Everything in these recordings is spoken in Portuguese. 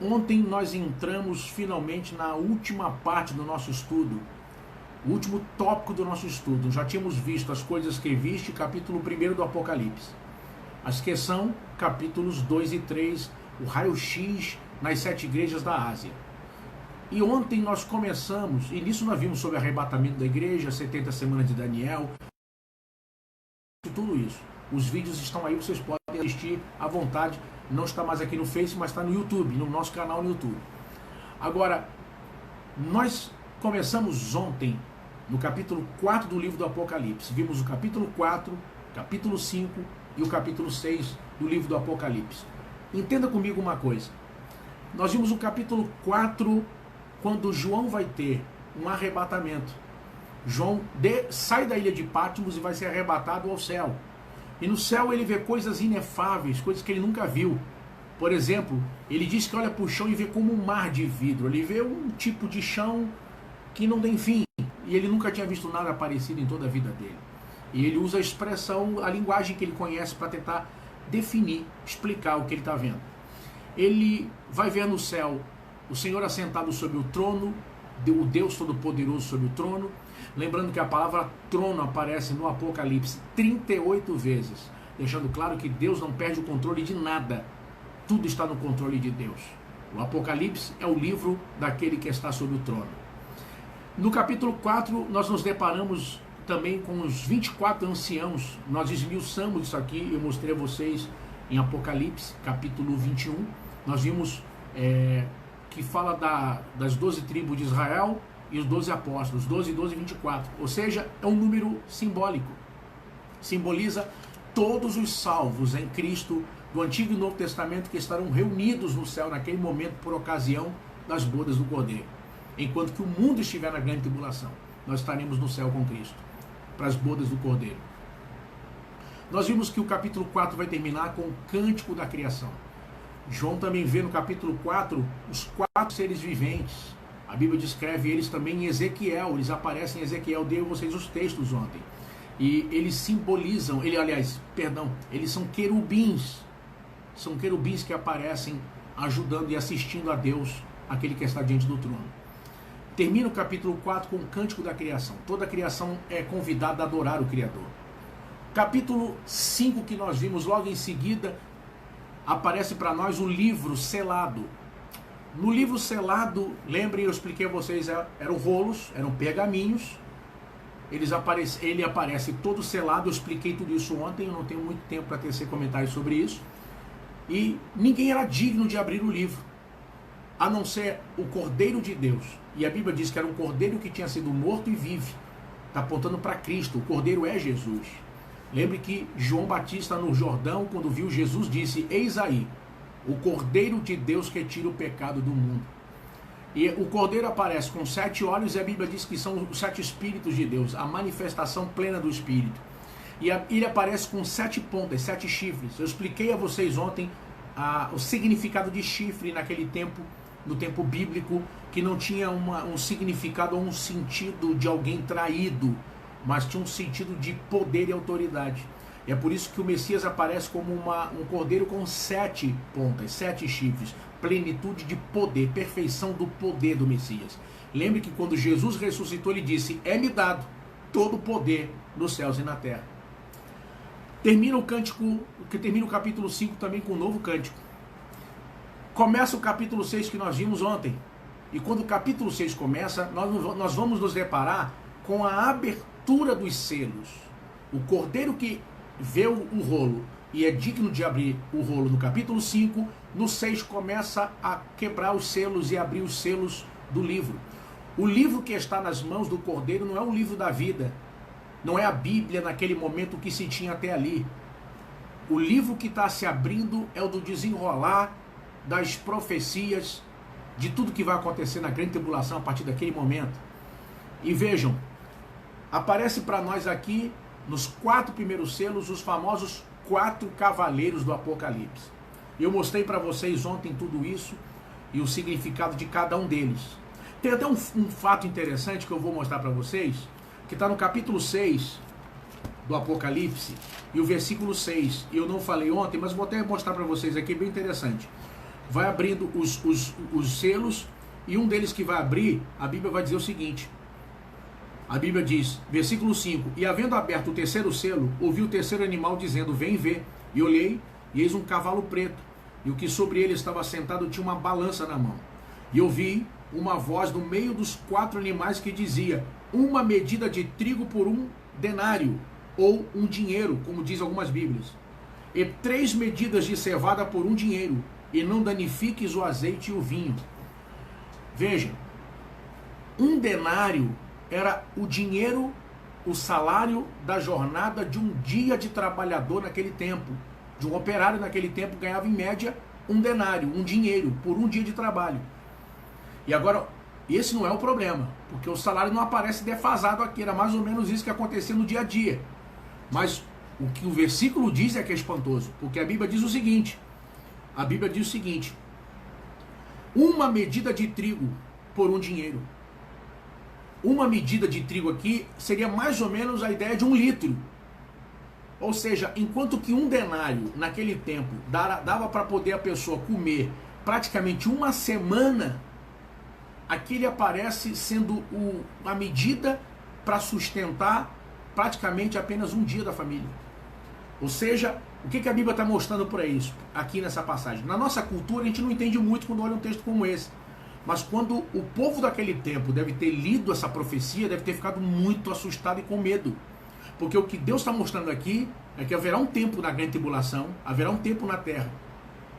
Ontem nós entramos finalmente na última parte do nosso estudo, o último tópico do nosso estudo. Já tínhamos visto as coisas que viste, capítulo 1 do Apocalipse. As que são capítulos 2 e 3, o raio-x nas 7 igrejas da Ásia. E ontem nós começamos, e nisso nós vimos sobre o arrebatamento da igreja, 70 semanas de Daniel, tudo isso. Os vídeos estão aí, vocês podem assistir à vontade. Não está mais aqui no Face, mas está no YouTube, no nosso canal no YouTube. Agora, nós começamos ontem no capítulo 4 do livro do Apocalipse. Vimos o capítulo 4, capítulo 5 e o capítulo 6 do livro do Apocalipse. Entenda comigo uma coisa. Nós vimos o capítulo 4 quando João vai ter um arrebatamento. João sai da ilha de Patmos e vai ser arrebatado ao céu. E no céu ele vê coisas inefáveis, coisas que ele nunca viu. Por exemplo, ele diz que olha para o chão e vê como um mar de vidro. Ele vê um tipo de chão que não tem fim. E ele nunca tinha visto nada parecido em toda a vida dele. E ele usa a expressão, a linguagem que ele conhece para tentar definir, explicar o que ele está vendo. Ele vai ver no céu o Senhor assentado sobre o trono, o Deus Todo-Poderoso sobre o trono. Lembrando que a palavra trono aparece no Apocalipse 38 vezes, deixando claro que Deus não perde o controle de nada. Tudo está no controle de Deus. O Apocalipse é o livro daquele que está sobre o trono. No capítulo 4, nós nos deparamos também com os 24 anciãos. Nós esmiuçamos isso aqui, eu mostrei a vocês em Apocalipse, capítulo 21. Nós vimos que fala das 12 tribos de Israel e os 12 apóstolos, 12, 12 e 24. Ou seja, é um número simbólico. Simboliza todos os salvos em Cristo do Antigo e Novo Testamento que estarão reunidos no céu naquele momento por ocasião das bodas do Cordeiro. Enquanto que o mundo estiver na grande tribulação, nós estaremos no céu com Cristo, para as bodas do Cordeiro. Nós vimos que o capítulo 4 vai terminar com o cântico da criação. João também vê no capítulo 4 os 4 seres viventes. A Bíblia descreve eles também em Ezequiel, eles aparecem em Ezequiel, dei a vocês os textos ontem. E eles simbolizam, eles são querubins. São querubins que aparecem ajudando e assistindo a Deus, aquele que está diante do trono. Termina o capítulo 4 com o cântico da criação. Toda a criação é convidada a adorar o Criador. Capítulo 5 que nós vimos logo em seguida, aparece para nós o livro selado. No livro selado, lembrem, eu expliquei a vocês, eram rolos, eram pergaminhos. Ele aparece todo selado, eu expliquei tudo isso ontem, eu não tenho muito tempo para tecer comentários sobre isso. E ninguém era digno de abrir o livro, a não ser o Cordeiro de Deus. E a Bíblia diz que era um cordeiro que tinha sido morto e vive. Está apontando para Cristo, o cordeiro é Jesus. Lembre que João Batista no Jordão, quando viu Jesus, disse: eis aí, o Cordeiro de Deus que tira o pecado do mundo. E o Cordeiro aparece com 7 olhos e a Bíblia diz que são os 7 Espíritos de Deus, a manifestação plena do Espírito. E ele aparece com 7 pontas, 7 chifres. Eu expliquei a vocês ontem o significado de chifre naquele tempo, no tempo bíblico, que não tinha um significado ou um sentido de alguém traído, mas tinha um sentido de poder e autoridade. E é por isso que o Messias aparece como um cordeiro com 7 pontas, 7 chifres, plenitude de poder, perfeição do poder do Messias. Lembre que quando Jesus ressuscitou, ele disse: é-me dado todo o poder nos céus e na terra. Termina o capítulo 5 também com um novo cântico. Começa o capítulo 6 que nós vimos ontem. E quando o capítulo 6 começa, nós vamos nos deparar com a abertura dos selos. O cordeiro que vê o rolo e é digno de abrir o rolo no capítulo 5, no 6 começa a quebrar os selos e abrir os selos do livro. O livro que está nas mãos do cordeiro não é o livro da vida, não é a Bíblia naquele momento que se tinha até ali. O livro que está se abrindo é o do desenrolar das profecias, de tudo que vai acontecer na grande tribulação a partir daquele momento. E vejam, aparece para nós aqui, nos 4 primeiros selos, os famosos 4 cavaleiros do Apocalipse. Eu mostrei para vocês ontem tudo isso e o significado de cada um deles. Tem até um fato interessante que eu vou mostrar para vocês, que está no capítulo 6 do Apocalipse e o versículo 6. Eu não falei ontem, mas vou até mostrar para vocês aqui, bem interessante. vai abrindo os selos, e um deles que vai abrir, a Bíblia vai dizer o seguinte. A Bíblia diz, versículo 5, e havendo aberto o terceiro selo, ouvi o terceiro animal dizendo, vem ver. E olhei, e eis um cavalo preto, e o que sobre ele estava sentado tinha uma balança na mão. E ouvi uma voz do meio dos 4 animais que dizia, uma medida de trigo por 1 denário, ou um dinheiro, como diz algumas Bíblias, e 3 medidas de cevada por 1 dinheiro, e não danifiques o azeite e o vinho. Veja, 1 denário era o dinheiro, o salário da jornada de um dia de trabalhador naquele tempo. De um operário naquele tempo ganhava em média 1 denário, um dinheiro, por 1 dia de trabalho. E agora, esse não é o problema, porque o salário não aparece defasado aqui, era mais ou menos isso que acontecia no dia a dia. Mas o que o versículo diz é que é espantoso, porque a Bíblia diz o seguinte, uma medida de trigo por 1 dinheiro. Uma medida de trigo aqui seria mais ou menos a ideia de 1 litro. Ou seja, enquanto que 1 denário naquele tempo dava para poder a pessoa comer praticamente 1 semana, aqui ele aparece sendo a medida para sustentar praticamente apenas 1 dia da família. Ou seja, o que a Bíblia está mostrando por isso, aqui nessa passagem? Na nossa cultura a gente não entende muito quando olha um texto como esse. Mas quando o povo daquele tempo deve ter lido essa profecia, deve ter ficado muito assustado e com medo. Porque o que Deus está mostrando aqui é que haverá um tempo na grande tribulação, haverá um tempo na terra,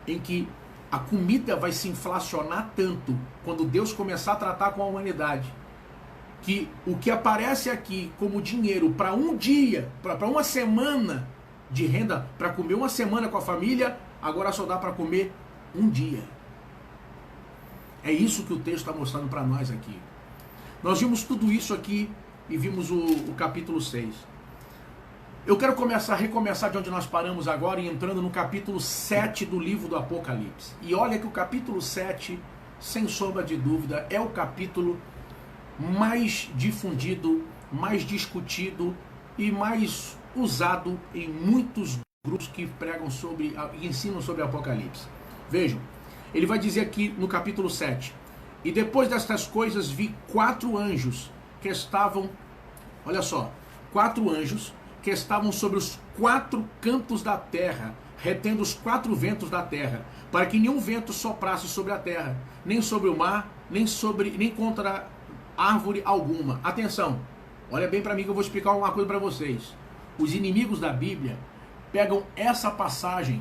em que a comida vai se inflacionar tanto, quando Deus começar a tratar com a humanidade, que o que aparece aqui como dinheiro para 1 dia, para 1 semana de renda, para comer 1 semana com a família, agora só dá para comer 1 dia. É isso que o texto está mostrando para nós aqui. Nós vimos tudo isso aqui e vimos o capítulo 6. Eu quero recomeçar de onde nós paramos agora e entrando no capítulo 7 do livro do Apocalipse. E olha que o capítulo 7, sem sombra de dúvida, é o capítulo mais difundido, mais discutido e mais usado em muitos grupos que pregam sobre, ensinam sobre o Apocalipse. Vejam. Ele vai dizer aqui no capítulo 7, e depois destas coisas vi 4 anjos que estavam, olha só, 4 anjos que estavam sobre os 4 cantos da terra, retendo os 4 ventos da terra, para que nenhum vento soprasse sobre a terra, nem sobre o mar, nem contra árvore alguma. Atenção, olha bem para mim que eu vou explicar uma coisa para vocês. Os inimigos da Bíblia pegam essa passagem,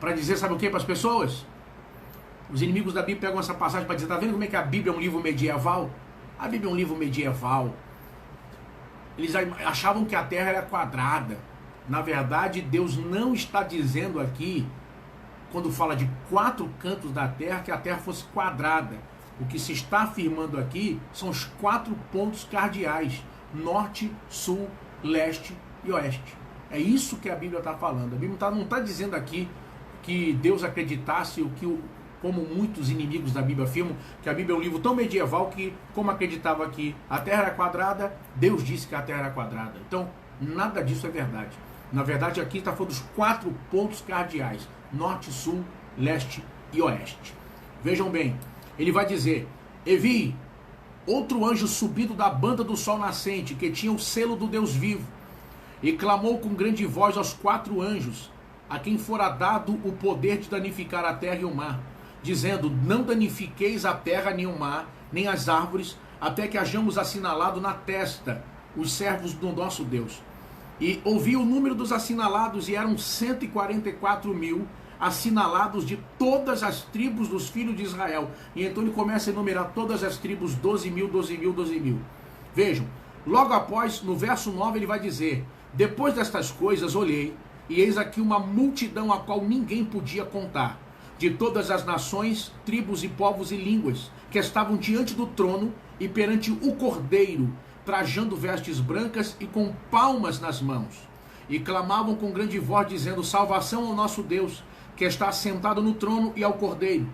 para dizer, sabe o que para as pessoas? Os inimigos da Bíblia pegam essa passagem para dizer, tá vendo como é que a Bíblia é um livro medieval? A Bíblia é um livro medieval. Eles achavam que a Terra era quadrada. Na verdade, Deus não está dizendo aqui, quando fala de 4 cantos da Terra, que a Terra fosse quadrada. O que se está afirmando aqui são os 4 pontos cardeais: norte, sul, leste e oeste. É isso que a Bíblia está falando. A Bíblia não está dizendo aqui que Deus acreditasse como muitos inimigos da Bíblia afirmam, que a Bíblia é um livro tão medieval que, como acreditava que a Terra era quadrada, Deus disse que a Terra era quadrada. Então, nada disso é verdade. Na verdade, aqui está falando dos 4 pontos cardeais: norte, sul, leste e oeste. Vejam bem, ele vai dizer, e vi outro anjo subindo da banda do sol nascente, que tinha o selo do Deus vivo, e clamou com grande voz aos 4 anjos, a quem fora dado o poder de danificar a terra e o mar, dizendo, não danifiqueis a terra nem o mar, nem as árvores, até que hajamos assinalado na testa os servos do nosso Deus. E ouvi o número dos assinalados, e eram 144.000, assinalados de todas as tribos dos filhos de Israel. E então ele começa a enumerar todas as tribos, 12.000, 12.000, 12.000. Vejam, logo após, no verso 9, ele vai dizer, depois destas coisas olhei, e eis aqui uma multidão a qual ninguém podia contar, de todas as nações, tribos e povos e línguas, que estavam diante do trono e perante o Cordeiro, trajando vestes brancas e com palmas nas mãos. E clamavam com grande voz, dizendo, salvação ao nosso Deus, que está assentado no trono e ao Cordeiro.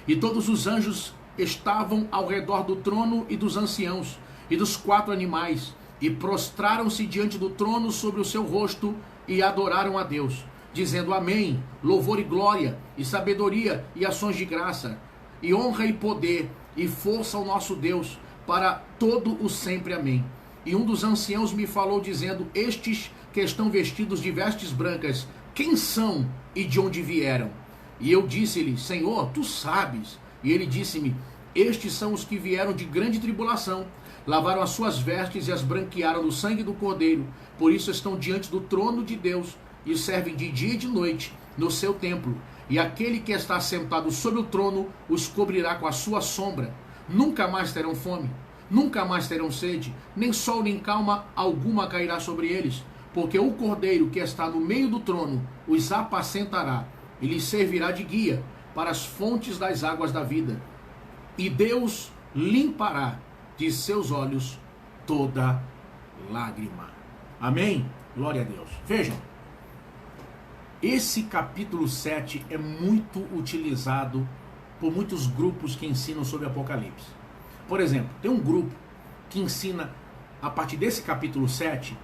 E todos os anjos estavam ao redor do trono e dos anciãos e dos 4 animais, e prostraram-se diante do trono sobre o seu rosto e adoraram a Deus, dizendo amém, louvor e glória, e sabedoria e ações de graça, e honra e poder, e força ao nosso Deus, para todo o sempre amém. E um dos anciãos me falou dizendo, estes que estão vestidos de vestes brancas, quem são e de onde vieram? E eu disse-lhe, Senhor, tu sabes. E ele disse-me, estes são os que vieram de grande tribulação, lavaram as suas vestes e as branquearam no sangue do Cordeiro, por isso estão diante do trono de Deus, e servem de dia e de noite no seu templo, e aquele que está sentado sobre o trono os cobrirá com a sua sombra. Nunca mais terão fome, nunca mais terão sede, nem sol nem calma alguma cairá sobre eles, porque o Cordeiro que está no meio do trono os apacentará, e lhes servirá de guia para as fontes das águas da vida. E Deus limpará de seus olhos toda lágrima. Amém? Glória a Deus. Vejam, esse capítulo 7 é muito utilizado por muitos grupos que ensinam sobre Apocalipse. Por exemplo, tem um grupo que ensina, a partir desse capítulo 7,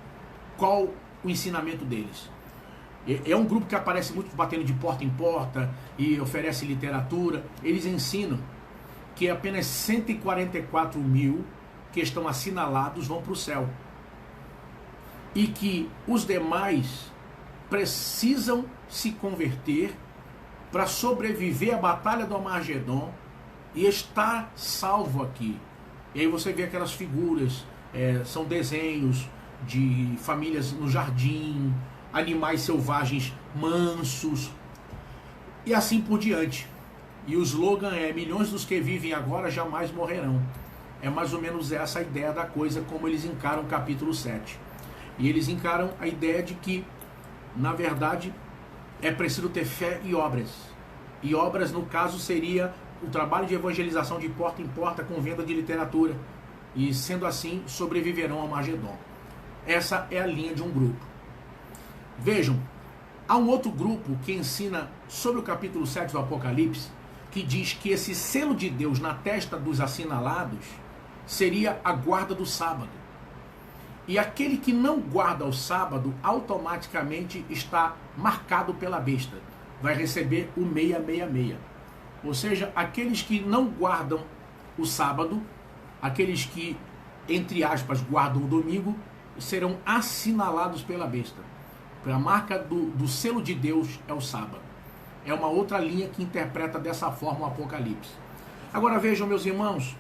qual o ensinamento deles. É um grupo que aparece muito batendo de porta em porta e oferece literatura. Eles ensinam que apenas 144 mil que estão assinalados vão para o céu. E que os demais precisam se converter para sobreviver à batalha do Armagedon e estar salvo aqui. E aí você vê aquelas figuras, são desenhos de famílias no jardim, animais selvagens mansos e assim por diante. E o slogan é: milhões dos que vivem agora jamais morrerão. É mais ou menos essa a ideia da coisa, como eles encaram o capítulo 7. E eles encaram a ideia de que, na verdade, é preciso ter fé e obras. E obras, no caso, seria o trabalho de evangelização de porta em porta com venda de literatura. E, sendo assim, sobreviverão ao Armagedon. Essa é a linha de um grupo. Vejam, há um outro grupo que ensina sobre o capítulo 7 do Apocalipse, que diz que esse selo de Deus na testa dos assinalados seria a guarda do sábado. E aquele que não guarda o sábado automaticamente está marcado pela besta. Vai receber o 666. Ou seja, aqueles que não guardam o sábado, aqueles que, entre aspas, guardam o domingo, serão assinalados pela besta. A marca do selo de Deus é o sábado. É uma outra linha que interpreta dessa forma o Apocalipse. Agora vejam, meus irmãos,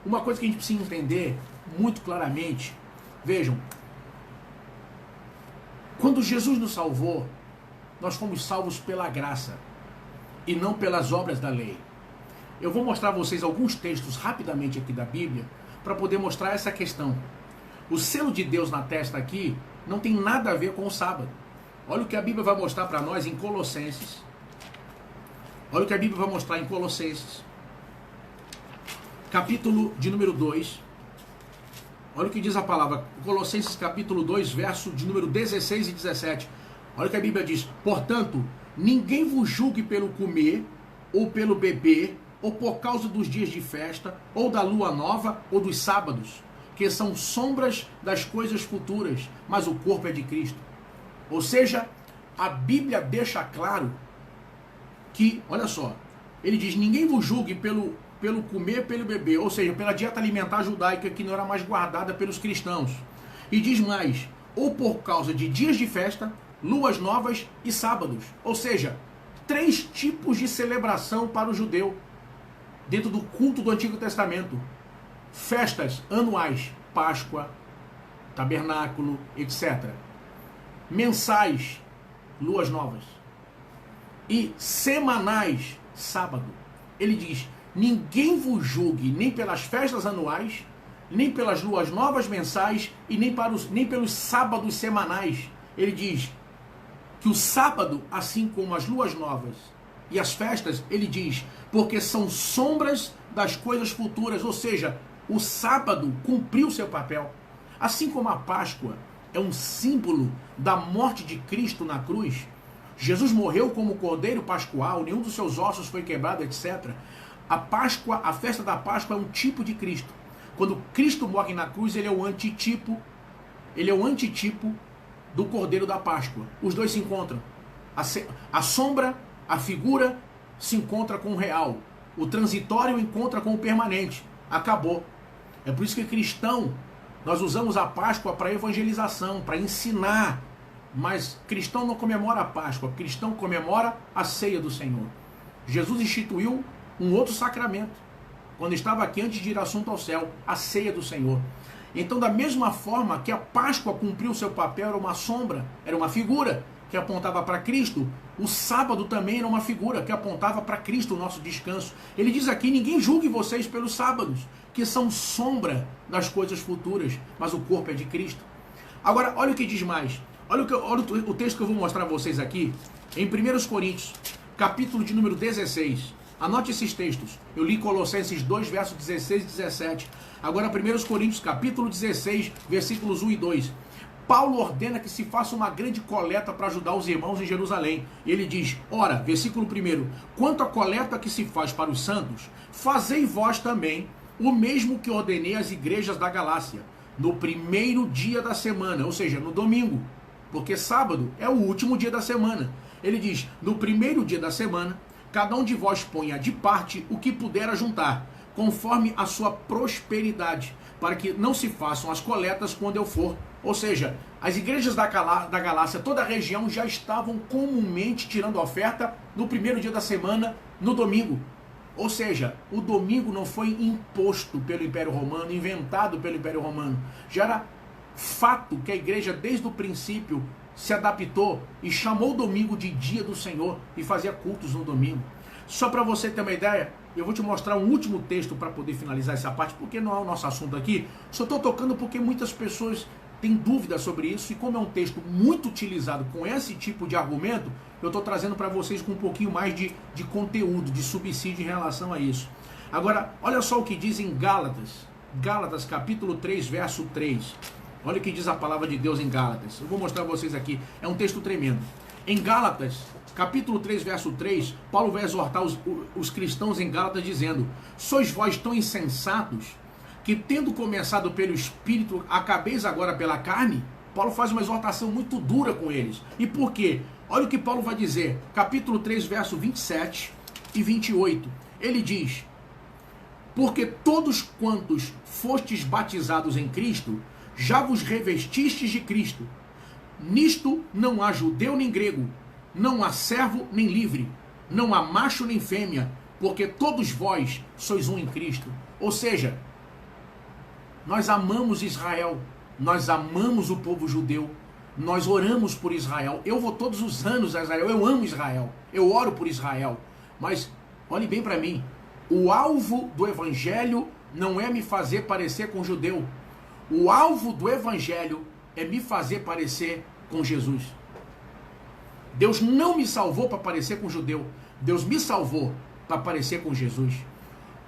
uma coisa que a gente precisa entender muito claramente. Vejam, quando Jesus nos salvou, nós fomos salvos pela graça e não pelas obras da lei. Eu vou mostrar a vocês alguns textos rapidamente aqui da Bíblia para poder mostrar essa questão. O selo de Deus na testa aqui não tem nada a ver com o sábado. Olha o que a Bíblia vai mostrar para nós em Colossenses. Olha o que a Bíblia vai mostrar em Colossenses, capítulo de número 2. Olha o que diz a palavra, Colossenses capítulo 2, verso de número 16 e 17. Olha o que a Bíblia diz: portanto, ninguém vos julgue pelo comer, ou pelo beber, ou por causa dos dias de festa, ou da lua nova, ou dos sábados, que são sombras das coisas futuras, mas o corpo é de Cristo. Ou seja, a Bíblia deixa claro que, olha só, ele diz: ninguém vos julgue pelo comer, pelo beber, ou seja, pela dieta alimentar judaica que não era mais guardada pelos cristãos. E diz mais: ou por causa de dias de festa, luas novas e sábados. Ou seja, 3 tipos de celebração para o judeu dentro do culto do Antigo Testamento. Festas anuais, Páscoa, Tabernáculo, etc. Mensais, luas novas. E semanais, sábado. Ele diz: ninguém vos julgue nem pelas festas anuais, nem pelas luas novas mensais e nem pelos sábados semanais. Ele diz que o sábado, assim como as luas novas e as festas, ele diz, porque são sombras das coisas futuras. Ou seja, o sábado cumpriu seu papel. Assim como a Páscoa é um símbolo da morte de Cristo na cruz, Jesus morreu como cordeiro pascual, nenhum dos seus ossos foi quebrado, etc. A Páscoa, a festa da Páscoa é um tipo de Cristo. Quando Cristo morre na cruz, ele é o antitipo do cordeiro da Páscoa. Os dois se encontram. A sombra, a figura, se encontra com o real. O transitório encontra com o permanente. Acabou. É por isso que cristão, nós usamos a Páscoa para evangelização, para ensinar. Mas cristão não comemora a Páscoa, cristão comemora a ceia do Senhor. Jesus instituiu um outro sacramento, quando estava aqui antes de ir assunto ao céu, a ceia do Senhor. Então, da mesma forma que a Páscoa cumpriu seu papel, era uma sombra, era uma figura que apontava para Cristo, o sábado também era uma figura que apontava para Cristo, o nosso descanso. Ele diz aqui, ninguém julgue vocês pelos sábados, que são sombra das coisas futuras, mas o corpo é de Cristo. Agora, olha o que diz mais. Olha o texto que eu vou mostrar a vocês aqui, em 1 Coríntios, capítulo de número 16. Anote esses textos. Eu li Colossenses 2, versos 16 e 17. Agora 1 Coríntios, capítulo 16, versículos 1 e 2. Paulo ordena que se faça uma grande coleta para ajudar os irmãos em Jerusalém. Ele diz, ora, versículo 1, quanto à coleta que se faz para os santos, fazei vós também o mesmo que ordenei às igrejas da Galácia, no primeiro dia da semana, ou seja, no domingo, porque sábado é o último dia da semana. Ele diz, no primeiro dia da semana, cada um de vós ponha de parte o que puder ajuntar, conforme a sua prosperidade, para que não se façam as coletas quando eu for. Ou seja, as igrejas da Galácia, toda a região, já estavam comumente tirando oferta no primeiro dia da semana, no domingo. Ou seja, o domingo não foi imposto pelo Império Romano, inventado pelo Império Romano. Já era fato que a igreja, desde o princípio, se adaptou e chamou o domingo de dia do Senhor e fazia cultos no domingo. Só para você ter uma ideia, eu vou te mostrar um último texto para poder finalizar essa parte, porque não é o nosso assunto aqui. Só estou tocando porque muitas pessoas têm dúvidas sobre isso, e como é um texto muito utilizado com esse tipo de argumento, eu estou trazendo para vocês com um pouquinho mais de conteúdo, de subsídio em relação a isso. Agora, olha só o que diz em Gálatas. Gálatas, capítulo 3, verso 3. Olha o que diz a palavra de Deus em Gálatas. Eu vou mostrar a vocês aqui. É um texto tremendo. Em Gálatas, capítulo 3, verso 3, Paulo vai exortar os cristãos em Gálatas dizendo: sois vós tão insensatos que, tendo começado pelo Espírito, acabeis agora pela carne? Paulo faz uma exortação muito dura com eles. E por quê? Olha o que Paulo vai dizer. Capítulo 3, verso 27 e 28. Ele diz: porque todos quantos fostes batizados em Cristo, já vos revestistes de Cristo. Nisto não há judeu nem grego, não há servo nem livre, não há macho nem fêmea, porque todos vós sois um em Cristo. Ou seja, nós amamos Israel, nós amamos o povo judeu, nós oramos por Israel. Eu vou todos os anos a Israel, eu amo Israel, eu oro por Israel. Mas olhe bem para mim, o alvo do evangelho não é me fazer parecer com judeu. O alvo do evangelho é me fazer parecer com Jesus. Deus não me salvou para parecer com judeu. Deus me salvou para parecer com Jesus.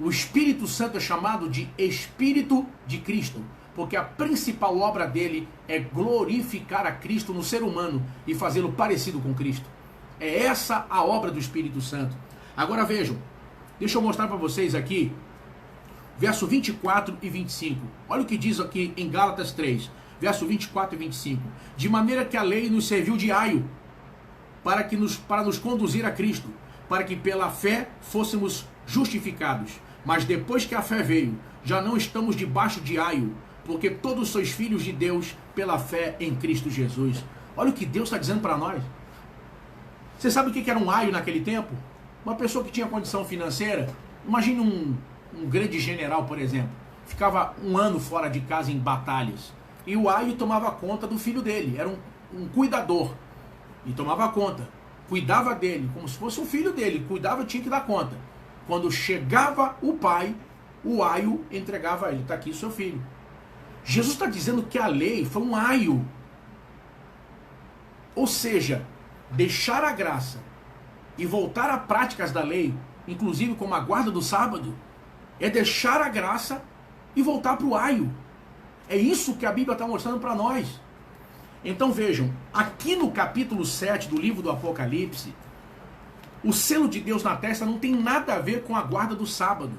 O Espírito Santo é chamado de Espírito de Cristo, porque a principal obra dele é glorificar a Cristo no ser humano e fazê-lo parecido com Cristo. É essa a obra do Espírito Santo. Agora vejam, deixa eu mostrar para vocês aqui, verso 24 e 25. Olha o que diz aqui em Gálatas 3, verso 24 e 25. De maneira que a lei nos serviu de aio para nos conduzir a Cristo, para que pela fé fôssemos justificados. Mas depois que a fé veio, já não estamos debaixo de aio, porque todos sois filhos de Deus pela fé em Cristo Jesus. Olha o que Deus está dizendo para nós. Você sabe o que era um aio naquele tempo? Uma pessoa que tinha condição financeira, imagine um grande general, por exemplo, ficava um ano fora de casa em batalhas, e o aio tomava conta do filho dele, era um cuidador, e tomava conta, cuidava dele, como se fosse um filho dele, cuidava, tinha que dar conta. Quando chegava o pai, o aio entregava a ele: está aqui seu filho. Jesus está dizendo que a lei foi um aio, ou seja, deixar a graça e voltar a práticas da lei, inclusive como a guarda do sábado, é deixar a graça e voltar para o aio. É isso que a Bíblia está mostrando para nós. Então vejam, aqui no capítulo 7 do livro do Apocalipse, o selo de Deus na testa não tem nada a ver com a guarda do sábado.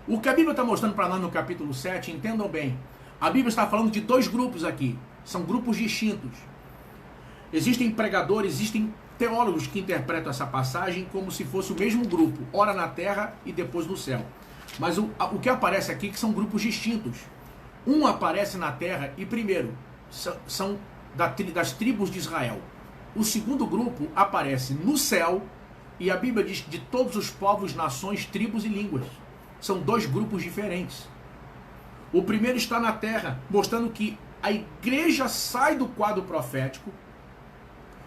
O que a Bíblia está mostrando para nós no capítulo 7, entendam bem, a Bíblia está falando de dois grupos aqui, são grupos distintos. Existem pregadores, existem teólogos que interpretam essa passagem como se fosse o mesmo grupo, ora na terra e depois no céu. Mas o que aparece aqui é que são grupos distintos. Um aparece na terra e primeiro são das tribos de Israel. O segundo grupo aparece no céu e a Bíblia diz de todos os povos, nações, tribos e línguas. São dois grupos diferentes. O primeiro está na terra, mostrando que a igreja sai do quadro profético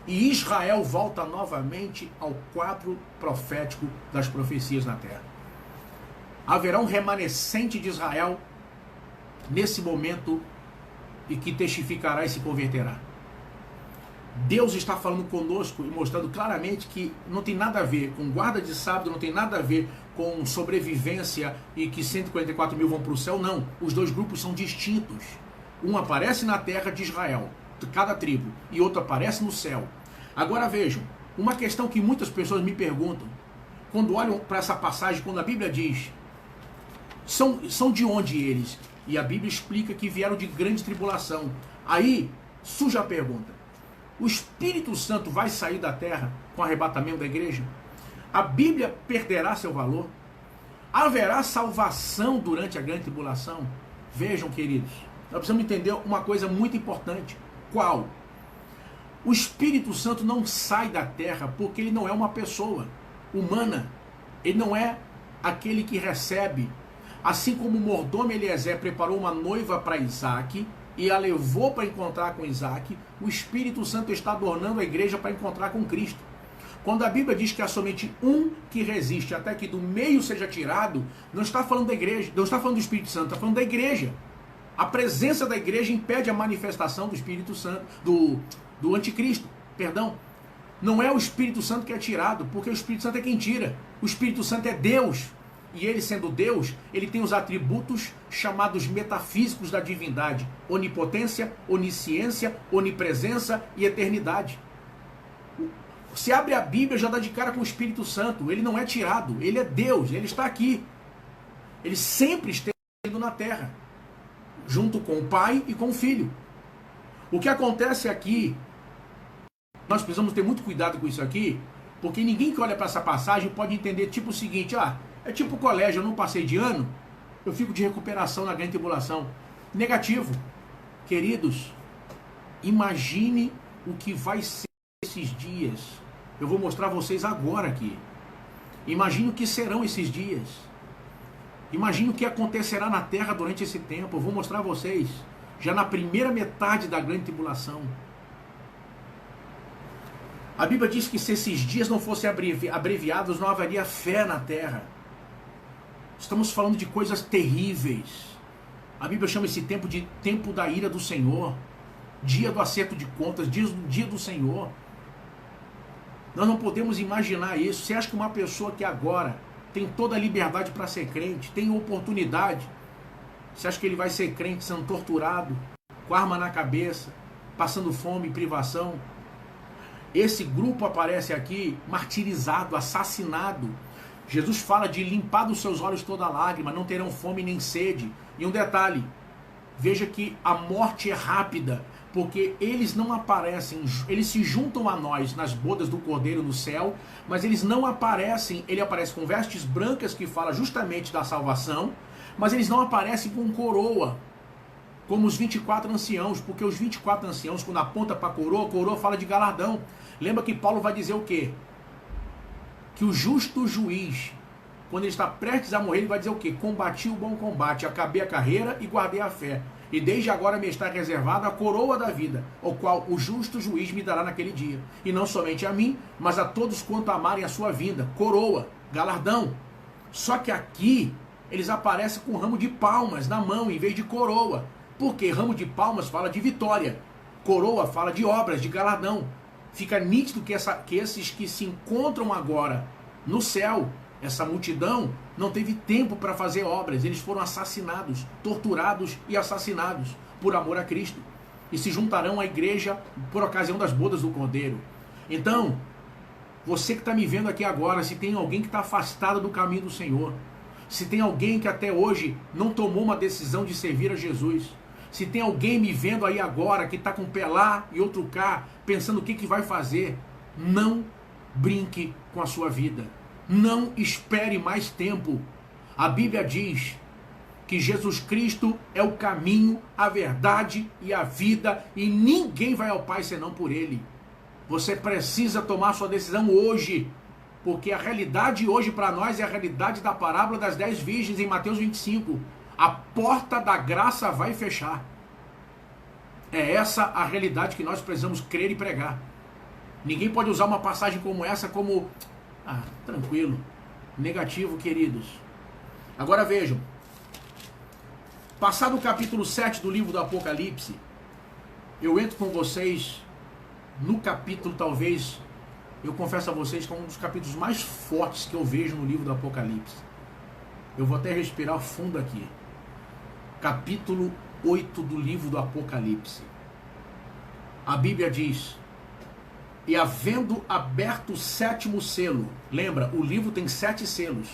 e Israel volta novamente ao quadro profético das profecias na terra. Haverá um remanescente de Israel nesse momento e que testificará e se converterá. Deus está falando conosco e mostrando claramente que não tem nada a ver com guarda de sábado, não tem nada a ver com sobrevivência e que 144 mil vão para o céu, não. Os dois grupos são distintos. Um aparece na terra de Israel, de cada tribo, e outro aparece no céu. Agora vejam, uma questão que muitas pessoas me perguntam, quando olham para essa passagem, quando a Bíblia diz, são de onde eles? E a Bíblia explica que vieram de grande tribulação. Aí surge a pergunta, o Espírito Santo vai sair da terra com o arrebatamento da igreja? A Bíblia perderá seu valor? Haverá salvação durante a grande tribulação? Vejam, queridos, nós precisamos entender uma coisa muito importante. Qual? O Espírito Santo não sai da terra porque ele não é uma pessoa humana. Ele não é aquele que recebe. Assim como o mordomo Eliezer preparou uma noiva para Isaac e a levou para encontrar com Isaac, o Espírito Santo está adornando a igreja para encontrar com Cristo. Quando a Bíblia diz que há somente um que resiste até que do meio seja tirado, não está falando da igreja, não está falando do Espírito Santo, está falando da igreja. A presença da igreja impede a manifestação do Espírito Santo, do anticristo, perdão. Não é o Espírito Santo que é tirado, porque o Espírito Santo é quem tira. O Espírito Santo é Deus. E ele sendo Deus, ele tem os atributos chamados metafísicos da divindade. Onipotência, onisciência, onipresença e eternidade. Se abre a Bíblia, já dá de cara com o Espírito Santo. Ele não é tirado, ele é Deus, ele está aqui. Ele sempre esteve na terra, junto com o Pai e com o Filho. O que acontece aqui, nós precisamos ter muito cuidado com isso aqui, porque ninguém que olha para essa passagem pode entender tipo o seguinte, é tipo colégio, eu não passei de ano, eu fico de recuperação na grande tribulação. Negativo. Queridos, imagine o que vai ser esses dias. Eu vou mostrar a vocês agora aqui. Imagine o que serão esses dias. Imagine o que acontecerá na terra durante esse tempo. Eu vou mostrar a vocês já na primeira metade da grande tribulação. A Bíblia diz que se esses dias não fossem abreviados, não haveria fé na terra. Estamos falando de coisas terríveis. A Bíblia chama esse tempo de tempo da ira do Senhor, dia do acerto de contas, dia do Senhor. Nós não podemos imaginar isso. Você acha que uma pessoa que agora tem toda a liberdade para ser crente, tem oportunidade, você acha que ele vai ser crente sendo torturado, com arma na cabeça, passando fome e privação? Esse grupo aparece aqui martirizado, assassinado. Jesus fala de limpar dos seus olhos toda lágrima, não terão fome nem sede. E um detalhe, veja que a morte é rápida, porque eles não aparecem, eles se juntam a nós nas bodas do Cordeiro no céu, mas eles não aparecem, ele aparece com vestes brancas que fala justamente da salvação, mas eles não aparecem com coroa, como os 24 anciãos, porque os 24 anciãos, quando aponta para a coroa fala de galardão. Lembra que Paulo vai dizer o quê? Que o justo juiz, quando ele está prestes a morrer, ele vai dizer o quê? Combati o bom combate, acabei a carreira e guardei a fé. E desde agora me está reservada a coroa da vida, o qual o justo juiz me dará naquele dia. E não somente a mim, mas a todos quanto amarem a sua vinda. Coroa, galardão. Só que aqui, eles aparecem com ramo de palmas na mão, em vez de coroa. Porque ramo de palmas fala de vitória. Coroa fala de obras, de galardão. Fica nítido que esses que se encontram agora no céu, essa multidão, não teve tempo para fazer obras. Eles foram assassinados, torturados e assassinados por amor a Cristo. E se juntarão à igreja por ocasião das bodas do Cordeiro. Então, você que está me vendo aqui agora, se tem alguém que está afastado do caminho do Senhor, se tem alguém que até hoje não tomou uma decisão de servir a Jesus, se tem alguém me vendo aí agora que está com um pé lá e outro cá, pensando o que vai fazer, Não brinque com a sua vida. Não espere mais tempo. A Bíblia diz que Jesus Cristo é o caminho, a verdade e a vida, e ninguém vai ao Pai senão por Ele. Você precisa tomar sua decisão hoje, porque a realidade hoje para nós é a realidade da parábola das 10 virgens em Mateus 25. A porta da graça vai fechar. É essa a realidade que nós precisamos crer e pregar. Ninguém pode usar uma passagem como essa como, tranquilo, negativo, queridos. Agora vejam, passado o capítulo 7 do livro do Apocalipse, eu entro com vocês no capítulo, talvez, eu confesso a vocês que é um dos capítulos mais fortes que eu vejo no livro do Apocalipse. Eu vou até respirar fundo aqui. Capítulo 8 do livro do Apocalipse. A Bíblia diz: e havendo aberto o 7º selo, lembra, o livro tem 7 selos.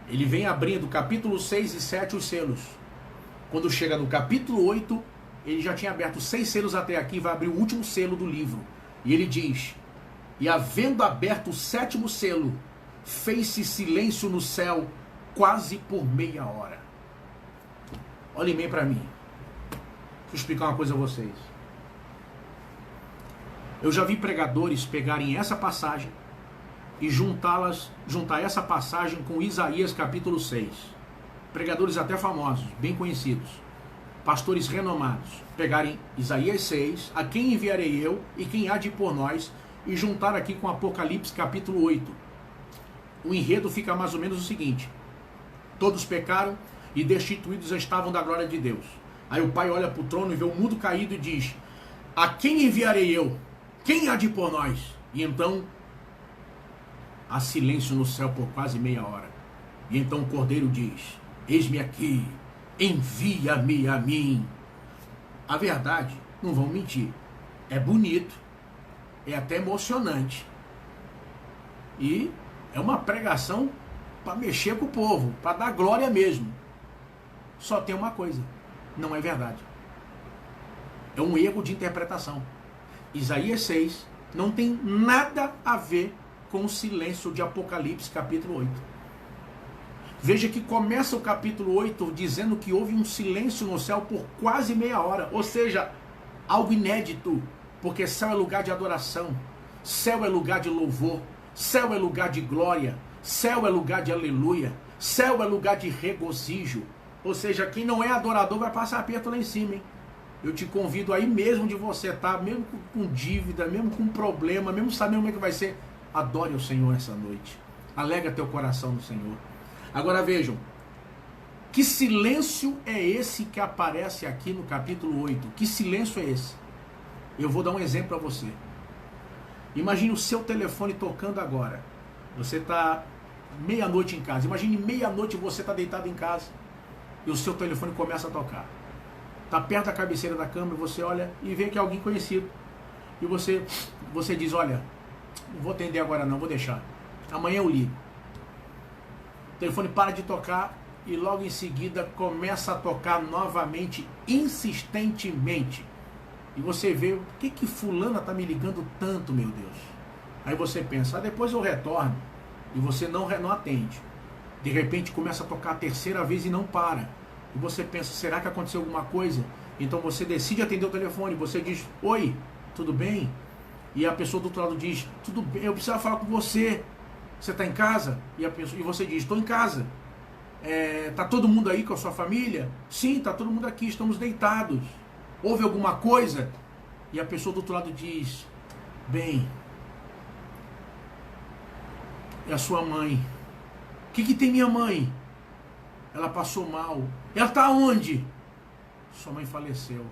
Ele vem abrindo capítulo 6 e 7 os selos. Quando chega no capítulo 8, ele já tinha aberto 6 selos até aqui, vai abrir o último selo do livro. E ele diz: e havendo aberto o 7º selo, fez-se silêncio no céu quase por meia hora. Olhem bem para mim. Deixa eu explicar uma coisa a vocês. Eu já vi pregadores pegarem essa passagem e juntar essa passagem com Isaías capítulo 6. Pregadores até famosos, bem conhecidos, pastores renomados, pegarem Isaías 6, a quem enviarei eu e quem há de ir por nós, e juntar aqui com Apocalipse capítulo 8. O enredo fica mais ou menos o seguinte: todos pecaram e destituídos estavam da glória de Deus. Aí o Pai olha para o trono e vê o mundo caído e diz: a quem enviarei eu? Quem há de ir por nós? E então há silêncio no céu por quase meia hora. E então o Cordeiro diz: eis-me aqui, envia-me a mim. A verdade, não vão mentir, é bonito, é até emocionante. E é uma pregação para mexer com o povo, para dar glória mesmo. Só tem uma coisa: não é verdade. É um erro de interpretação. Isaías 6 não tem nada a ver com o silêncio de Apocalipse capítulo 8. Veja que começa o capítulo 8 dizendo que houve um silêncio no céu por quase meia hora. Ou seja, algo inédito, porque céu é lugar de adoração, céu é lugar de louvor, céu é lugar de glória, céu é lugar de aleluia, céu é lugar de regozijo. Ou seja, quem não é adorador vai passar aperto lá em cima, hein? Eu te convido aí, mesmo de você estar, mesmo com dívida, mesmo com problema, mesmo sabendo como é que vai ser, adore o Senhor essa noite. Alega teu coração no Senhor. Agora vejam, que silêncio é esse que aparece aqui no capítulo 8? Que silêncio é esse? Eu vou dar um exemplo para você. Imagine o seu telefone tocando agora. Você está meia-noite em casa. Imagine meia-noite você está deitado em casa e o seu telefone começa a tocar. Está perto da cabeceira da cama e você olha e vê que é alguém conhecido. E você diz: olha, não vou atender agora não, vou deixar. Amanhã eu ligo. O telefone para de tocar e logo em seguida começa a tocar novamente, insistentemente. E você vê: por que fulana está me ligando tanto, meu Deus? Aí você pensa: depois eu retorno. E você não atende. De repente começa a tocar a terceira vez e não para. E você pensa: será que aconteceu alguma coisa? Então você decide atender o telefone. Você diz: oi, tudo bem? E a pessoa do outro lado diz: tudo bem, eu preciso falar com você. Você está em casa? E você diz: estou em casa. Está todo mundo aí com a sua família? Sim, está todo mundo aqui, estamos deitados. Houve alguma coisa? E a pessoa do outro lado diz: bem, é a sua mãe. O que tem minha mãe? Ela passou mal. Ela está onde? Sua mãe faleceu.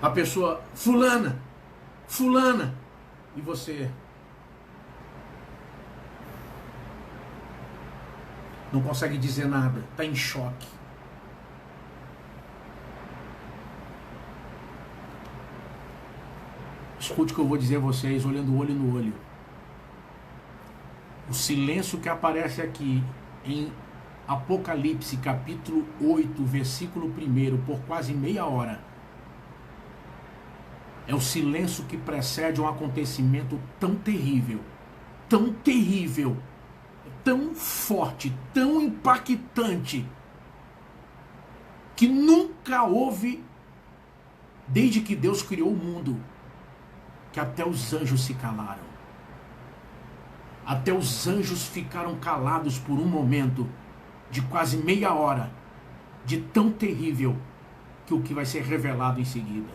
A pessoa: fulana. E você não consegue dizer nada, está em choque. Escute o que eu vou dizer a vocês, olhando olho no olho. O silêncio que aparece aqui em Apocalipse capítulo 8, versículo 1, por quase meia hora, é o silêncio que precede um acontecimento tão terrível, tão forte, tão impactante, que nunca houve, desde que Deus criou o mundo, que até os anjos se calaram. Até os anjos ficaram calados por um momento, de quase meia hora, de tão terrível, que o que vai ser revelado em seguida.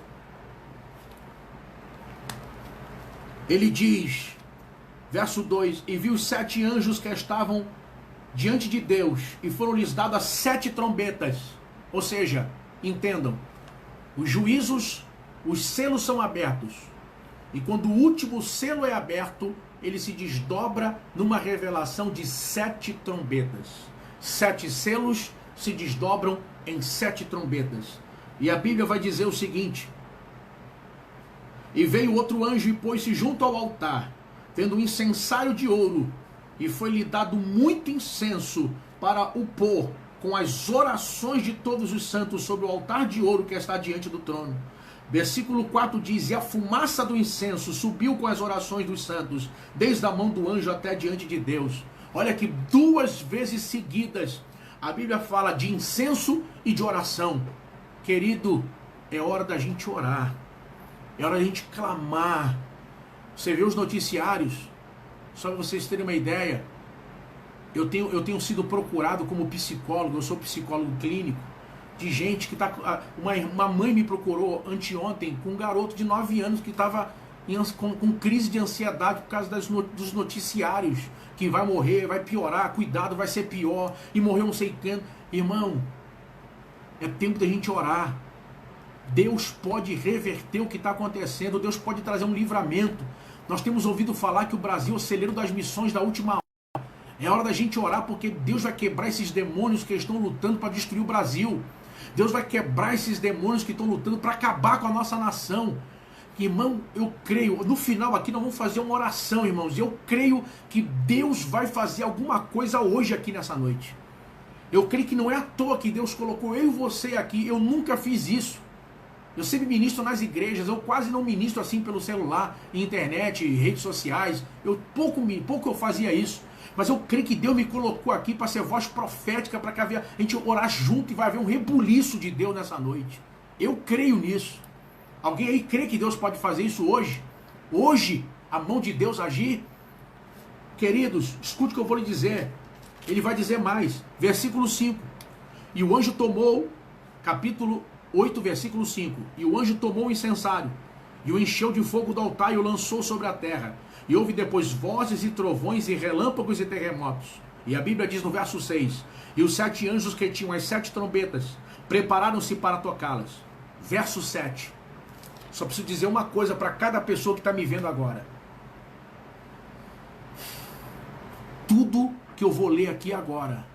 Ele diz, verso 2, e viu 7 anjos que estavam diante de Deus, e foram-lhes dadas 7 trombetas. Ou seja, entendam, os juízos, os selos são abertos, e quando o último selo é aberto, ele se desdobra numa revelação de 7 trombetas. 7 selos se desdobram em 7 trombetas. E a Bíblia vai dizer o seguinte: e veio outro anjo e pôs-se junto ao altar, tendo um incensário de ouro, e foi-lhe dado muito incenso para o pôr com as orações de todos os santos sobre o altar de ouro que está diante do trono. Versículo 4 diz, e a fumaça do incenso subiu com as orações dos santos, desde a mão do anjo até diante de Deus. Olha que 2 vezes seguidas a Bíblia fala de incenso e de oração. Querido, é hora da gente orar, é hora da gente clamar. Você vê os noticiários, só para vocês terem uma ideia, eu tenho sido procurado como psicólogo, eu sou psicólogo clínico, de gente que está... Uma mãe me procurou anteontem com um garoto de 9 anos que estava com crise de ansiedade por causa dos noticiários, que vai morrer, vai piorar, cuidado, vai ser pior, e morreu não sei quem. Irmão, é tempo da gente orar. Deus pode reverter o que está acontecendo, Deus pode trazer um livramento. Nós temos ouvido falar que o Brasil é o celeiro das missões da última hora. É hora da gente orar, porque Deus vai quebrar esses demônios que estão lutando para destruir o Brasil. Deus vai quebrar esses demônios que estão lutando para acabar com a nossa nação. Irmão, eu creio, no final aqui nós vamos fazer uma oração, irmãos. Eu creio que Deus vai fazer alguma coisa hoje aqui nessa noite. Eu creio que não é à toa que Deus colocou eu e você aqui. Eu nunca fiz isso. Eu sempre ministro nas igrejas, eu quase não ministro assim pelo celular, internet, redes sociais. Pouco eu fazia isso. Mas eu creio que Deus me colocou aqui para ser voz profética, para que a gente orar junto e vai haver um rebuliço de Deus nessa noite. Eu creio nisso. Alguém aí crê que Deus pode fazer isso hoje? Hoje, a mão de Deus agir? Queridos, escute o que eu vou lhe dizer. Ele vai dizer mais. Versículo 5. E o anjo tomou, capítulo 8, versículo 5. E o anjo tomou o incensário, e o encheu de fogo do altar, e o lançou sobre a terra. E houve depois vozes e trovões e relâmpagos e terremotos. E a Bíblia diz no verso 6, e os 7 anjos que tinham as 7 trombetas prepararam-se para tocá-las. Verso 7. Só preciso dizer uma coisa para cada pessoa que está me vendo agora. Tudo que eu vou ler aqui agora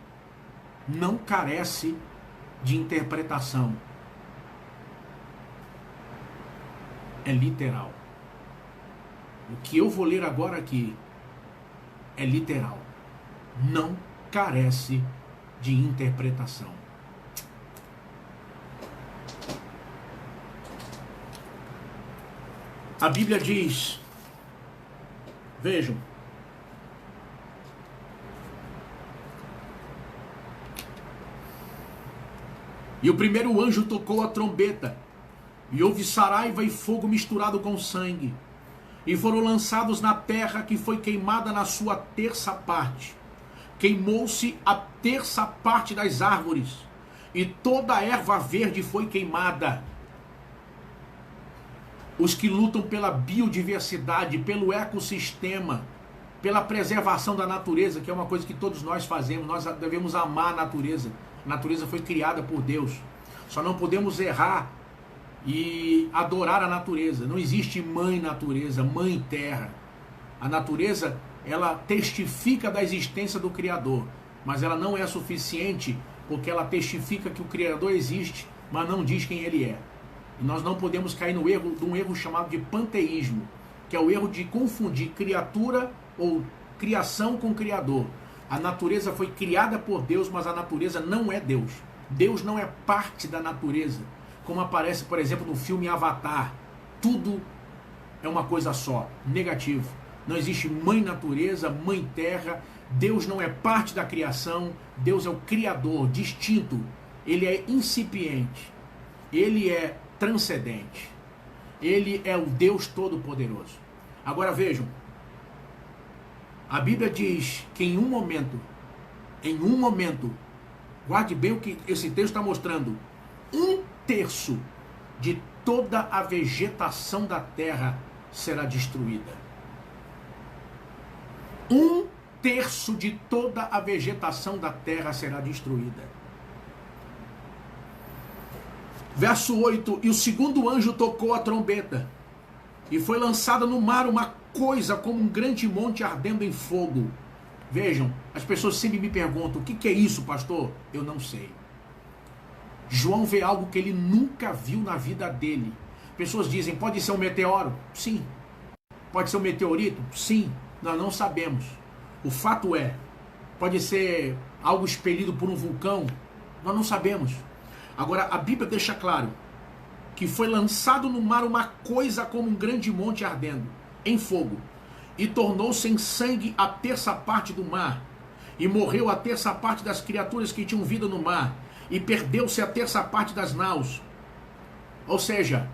não carece de interpretação. É literal. O que eu vou ler agora aqui é literal. Não carece de interpretação. A Bíblia diz, vejam, e o primeiro anjo tocou a trombeta, e houve saraiva e fogo misturado com sangue, e foram lançados na terra, que foi queimada na sua terça parte. Queimou-se a terça parte das árvores, e toda a erva verde foi queimada. Os que lutam pela biodiversidade, pelo ecossistema, pela preservação da natureza, que é uma coisa que todos nós fazemos, nós devemos amar a natureza. A natureza foi criada por Deus. Só não podemos errar e adorar a natureza. Não existe mãe natureza, mãe terra. A natureza, ela testifica da existência do Criador, mas ela não é suficiente, porque ela testifica que o Criador existe, mas não diz quem ele é. E nós não podemos cair no erro de um erro chamado de panteísmo, que é o erro de confundir criatura ou criação com criador. A natureza foi criada por Deus, mas a natureza não é Deus. Deus não é parte da natureza, como aparece, por exemplo, no filme Avatar. Tudo é uma coisa só, negativo. Não existe mãe natureza, mãe terra. Deus não é parte da criação. Deus é o criador, distinto. Ele é incipiente. Ele é transcendente. Ele é o Deus Todo-Poderoso. Agora vejam, a Bíblia diz que em um momento, guarde bem o que esse texto está mostrando, 1/3 de toda a vegetação da terra será destruída. 1/3 de toda a vegetação da terra será destruída. Verso 8, e o segundo anjo tocou a trombeta, e foi lançada no mar uma coisa como um grande monte ardendo em fogo. Vejam, as pessoas sempre me perguntam, o que é isso, pastor? Eu não sei. João vê algo que ele nunca viu na vida dele. Pessoas dizem, pode ser um meteoro? Sim. Pode ser um meteorito? Sim. Nós não sabemos. O fato é, pode ser algo expelido por um vulcão? Nós não sabemos. Agora, a Bíblia deixa claro que foi lançado no mar uma coisa como um grande monte ardendo em fogo, e tornou-se em sangue a terça parte do mar, e morreu a terça parte das criaturas que tinham vida no mar, e perdeu-se a terça parte das naus. Ou seja,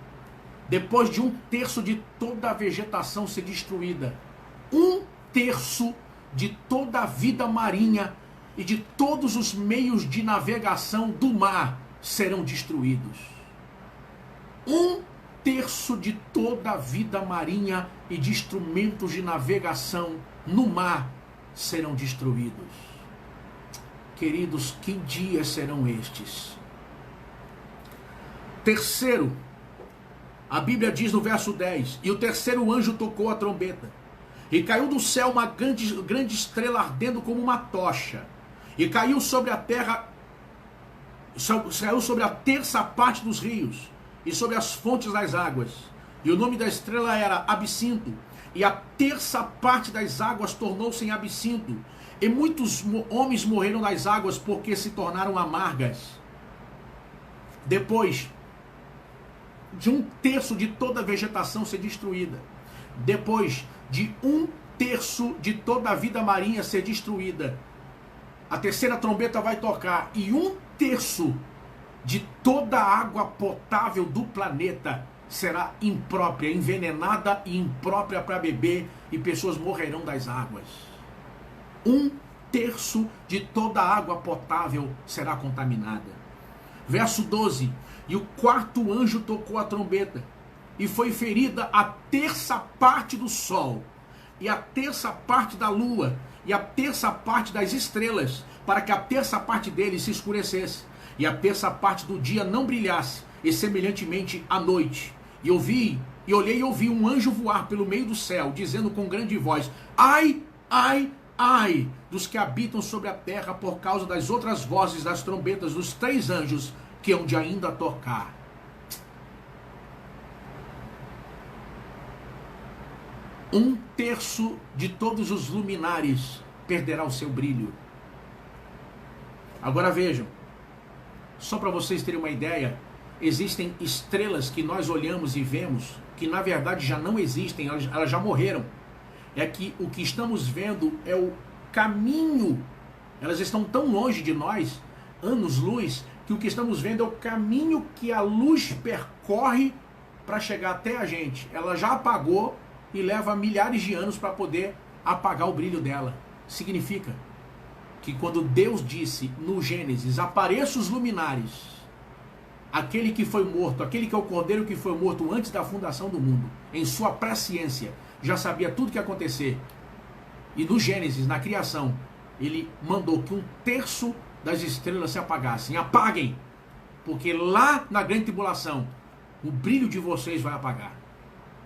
depois de 1/3 de toda a vegetação ser destruída, 1/3 de toda a vida marinha e de todos os meios de navegação do mar serão destruídos. 1/3 de toda a vida marinha e de instrumentos de navegação no mar serão destruídos. Queridos, que dias serão estes? Terceiro, a Bíblia diz no verso 10, e o terceiro anjo tocou a trombeta, e caiu do céu uma grande estrela ardendo como uma tocha, e caiu sobre a terra, caiu sobre a terça parte dos rios, e sobre as fontes das águas. E o nome da estrela era Absinto, e a terça parte das águas tornou-se em absinto, e muitos homens morreram nas águas porque se tornaram amargas. Depois de 1/3 de toda a vegetação ser destruída, depois de 1/3 de toda a vida marinha ser destruída, a terceira trombeta vai tocar, e 1/3 de toda a água potável do planeta será imprópria, envenenada e imprópria para beber, e pessoas morrerão das águas. 1/3 de toda a água potável será contaminada. Verso 12, e o quarto anjo tocou a trombeta, e foi ferida a terça parte do sol, e a terça parte da lua, e a terça parte das estrelas, para que a terça parte deles se escurecesse, e a terça parte do dia não brilhasse, e semelhantemente à noite. E olhei e ouvi um anjo voar pelo meio do céu, dizendo com grande voz, ai, ai, ai, dos que habitam sobre a terra, por causa das outras vozes das trombetas dos 3 anjos que hão de ainda tocar. Um terço de todos os luminares perderá o seu brilho. Agora vejam, só para vocês terem uma ideia, existem estrelas que nós olhamos e vemos que na verdade já não existem, elas já morreram. É que o que estamos vendo é o caminho, elas estão tão longe de nós, anos-luz, que o que estamos vendo é o caminho que a luz percorre para chegar até a gente. Ela já apagou e leva milhares de anos para poder apagar o brilho dela. Significa que quando Deus disse no Gênesis, apareçam os luminares, aquele que foi morto, aquele que é o cordeiro que foi morto antes da fundação do mundo, em sua presciência, já sabia tudo o que ia acontecer. E no Gênesis, na criação, ele mandou que 1/3 das estrelas se apagassem. Apaguem, porque lá na grande tribulação, o brilho de vocês vai apagar.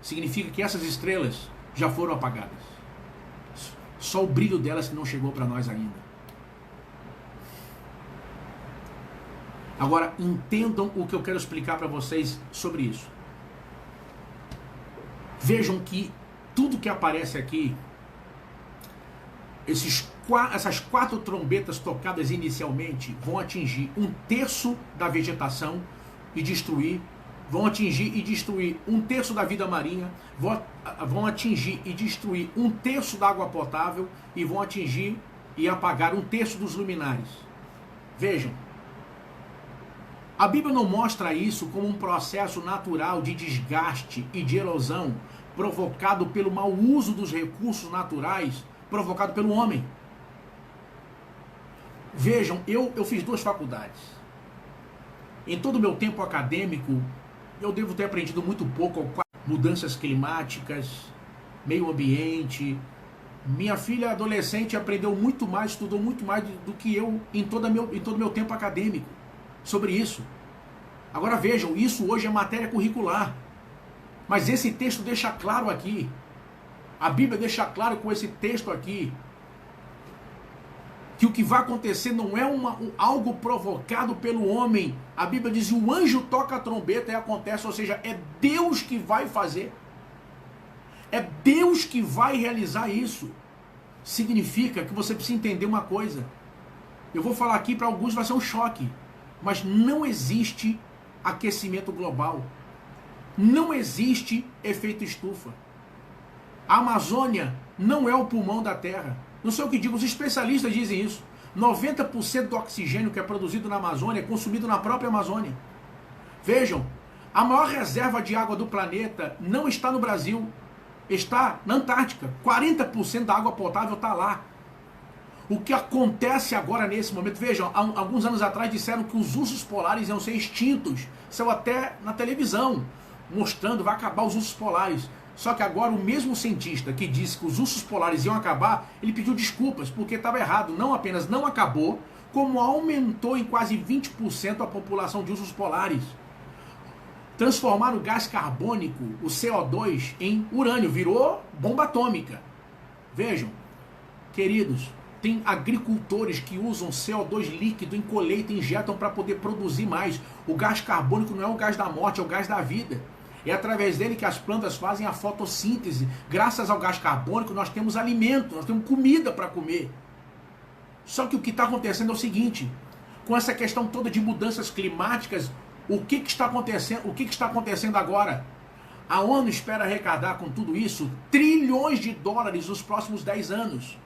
Significa que essas estrelas já foram apagadas. Só o brilho delas que não chegou para nós ainda. Agora, entendam o que eu quero explicar para vocês sobre isso. Vejam que tudo que aparece aqui, esses essas 4 trombetas tocadas inicialmente vão atingir 1/3 da vegetação e destruir, vão atingir e destruir 1/3 da vida marinha, vão atingir e destruir 1/3 da água potável e vão atingir e apagar 1/3 dos luminares. Vejam, a Bíblia não mostra isso como um processo natural de desgaste e de erosão provocado pelo mau uso dos recursos naturais, provocado pelo homem. Vejam, eu fiz 2 faculdades. Em todo o meu tempo acadêmico, eu devo ter aprendido muito pouco com mudanças climáticas, meio ambiente. Minha filha adolescente aprendeu muito mais, estudou muito mais do que eu em todo o meu tempo acadêmico sobre isso. Agora vejam, isso hoje é matéria curricular. Mas esse texto deixa claro aqui, a Bíblia deixa claro com esse texto aqui, que o que vai acontecer não é algo provocado pelo homem. A Bíblia diz que o anjo toca a trombeta e acontece, ou seja, é Deus que vai fazer. É Deus que vai realizar isso. Significa que você precisa entender uma coisa. Eu vou falar aqui, para alguns vai ser um choque, mas não existe aquecimento global. Não existe efeito estufa. A Amazônia não é o pulmão da Terra. Não sei o que digo, os especialistas dizem isso. 90% do oxigênio que é produzido na Amazônia é consumido na própria Amazônia. Vejam, a maior reserva de água do planeta não está no Brasil, está na Antártica. 40% da água potável está lá. O que acontece agora nesse momento, vejam, alguns anos atrás disseram que os ursos polares iam ser extintos. Saiu até na televisão, mostrando, vai acabar os ursos polares. Só que agora o mesmo cientista que disse que os ursos polares iam acabar, ele pediu desculpas, porque estava errado. Não apenas não acabou, como aumentou em quase 20% a população de ursos polares. Transformaram o gás carbônico, o CO2, em urânio, virou bomba atômica. Vejam, queridos, tem agricultores que usam CO2 líquido em colheita e injetam para poder produzir mais. O gás carbônico não é o gás da morte, é o gás da vida. É através dele que as plantas fazem a fotossíntese. Graças ao gás carbônico nós temos alimento, nós temos comida para comer. Só que o que está acontecendo é o seguinte, com essa questão toda de mudanças climáticas, o que está acontecendo? O que está acontecendo agora? A ONU espera arrecadar com tudo isso trilhões de dólares nos próximos 10 anos.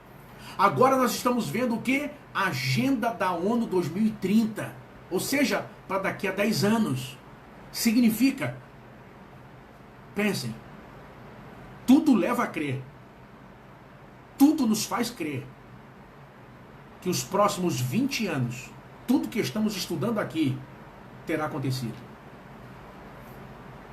Agora nós estamos vendo o que? A agenda da ONU 2030. Ou seja, para daqui a 10 anos. Significa, pensem, tudo leva a crer, tudo nos faz crer que os próximos 20 anos, tudo que estamos estudando aqui terá acontecido.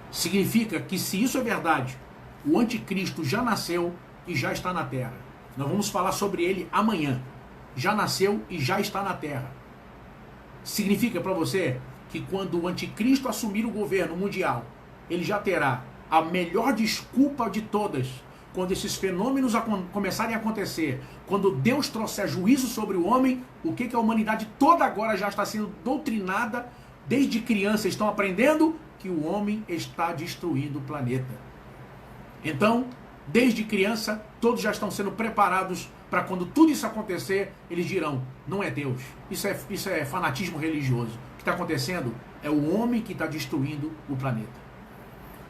Significa que se isso é verdade, o anticristo já nasceu e já está na terra. Nós vamos falar sobre ele amanhã. Já nasceu e já está na terra. Significa para você que quando o anticristo assumir o governo mundial, ele já terá a melhor desculpa de todas. Quando esses fenômenos começarem a acontecer, quando Deus trouxer juízo sobre o homem, o que a humanidade toda agora já está sendo doutrinada, desde criança estão aprendendo que o homem está destruindo o planeta. Então, desde criança, todos já estão sendo preparados para quando tudo isso acontecer, eles dirão, não é Deus, isso é fanatismo religioso. O que está acontecendo é o homem que está destruindo o planeta.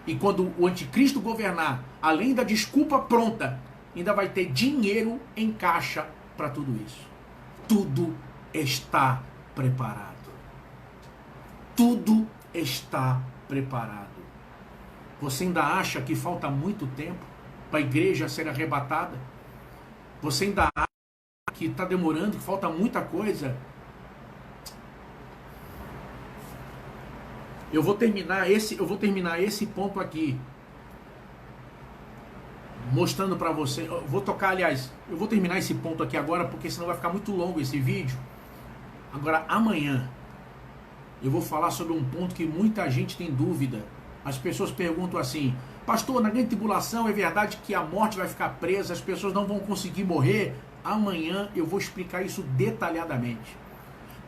E quando o anticristo governar, além da desculpa pronta, ainda vai ter dinheiro em caixa para tudo isso. Tudo está preparado. Tudo está preparado. Você ainda acha que falta muito tempo para a igreja ser arrebatada? Você ainda acha que está demorando, que falta muita coisa? Eu vou terminar esse ponto aqui, mostrando para você. Eu vou terminar esse ponto aqui agora, porque senão vai ficar muito longo esse vídeo. Agora, amanhã, eu vou falar sobre um ponto que muita gente tem dúvida. As pessoas perguntam assim, pastor, na grande tribulação é verdade que a morte vai ficar presa, as pessoas não vão conseguir morrer? Amanhã eu vou explicar isso detalhadamente.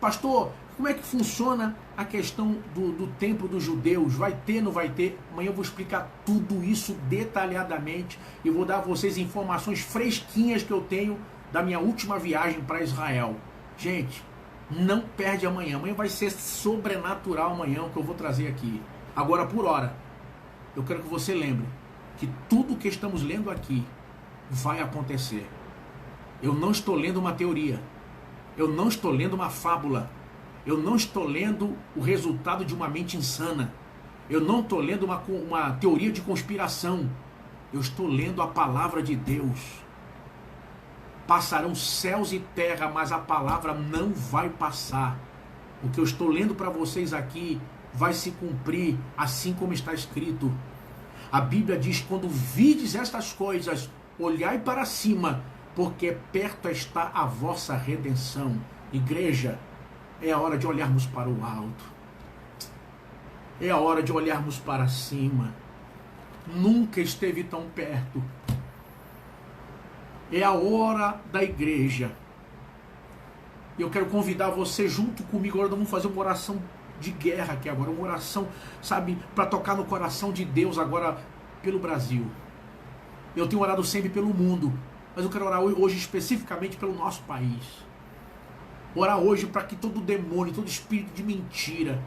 Pastor, como é que funciona a questão do templo dos judeus? Vai ter, não vai ter? Amanhã eu vou explicar tudo isso detalhadamente e vou dar a vocês informações fresquinhas que eu tenho da minha última viagem para Israel. Gente, não perde amanhã. Amanhã vai ser sobrenatural amanhã o que eu vou trazer aqui. Agora, por hora, eu quero que você lembre que tudo que estamos lendo aqui vai acontecer. Eu não estou lendo uma teoria. Eu não estou lendo uma fábula. Eu não estou lendo o resultado de uma mente insana. Eu não estou lendo uma teoria de conspiração. Eu estou lendo a palavra de Deus. Passarão céus e terra, mas a palavra não vai passar. O que eu estou lendo para vocês aqui vai se cumprir assim como está escrito. A Bíblia diz: quando vides estas coisas, olhai para cima, porque perto está a vossa redenção. Igreja, é a hora de olharmos para o alto. É a hora de olharmos para cima. Nunca esteve tão perto. É a hora da igreja. Eu quero convidar você junto comigo. Agora nós vamos fazer uma oração de guerra aqui agora. Uma oração, sabe, para tocar no coração de Deus agora pelo Brasil. Eu tenho orado sempre pelo mundo, mas eu quero orar hoje especificamente pelo nosso país. Orar hoje para que todo demônio, todo espírito de mentira,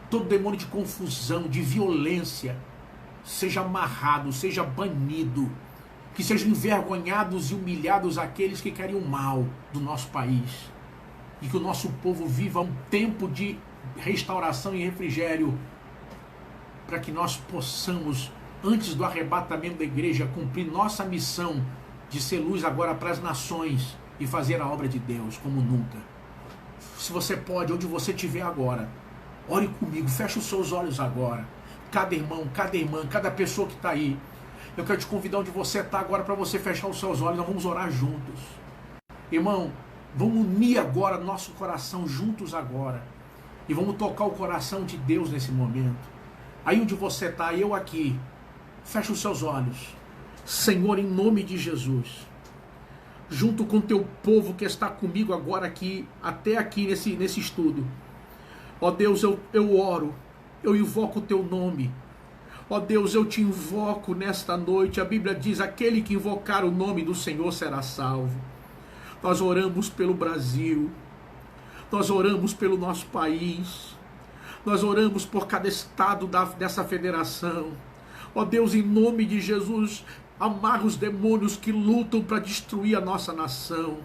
todo demônio de confusão, de violência, seja amarrado, seja banido. Que sejam envergonhados e humilhados aqueles que querem o mal do nosso país. E que o nosso povo viva um tempo de restauração e refrigério, para que nós possamos, antes do arrebatamento da igreja, cumprir nossa missão de ser luz agora para as nações e fazer a obra de Deus como nunca. Se você pode, onde você estiver agora, ore comigo, feche os seus olhos agora. Cada irmão, cada irmã, cada pessoa que está aí, eu quero te convidar onde você está agora para você fechar os seus olhos. Nós vamos orar juntos. Irmão, vamos unir agora nosso coração juntos agora. E vamos tocar o coração de Deus nesse momento. Aí onde você está, eu aqui, fecha os seus olhos. Senhor, em nome de Jesus, junto com o teu povo que está comigo agora aqui, até aqui nesse estudo. Ó Deus, eu oro, eu invoco o teu nome. Ó Deus, eu te invoco nesta noite. A Bíblia diz: aquele que invocar o nome do Senhor será salvo. Nós oramos pelo Brasil. Nós oramos pelo nosso país. Nós oramos por cada estado dessa federação. Ó Deus, em nome de Jesus, amarra os demônios que lutam para destruir a nossa nação.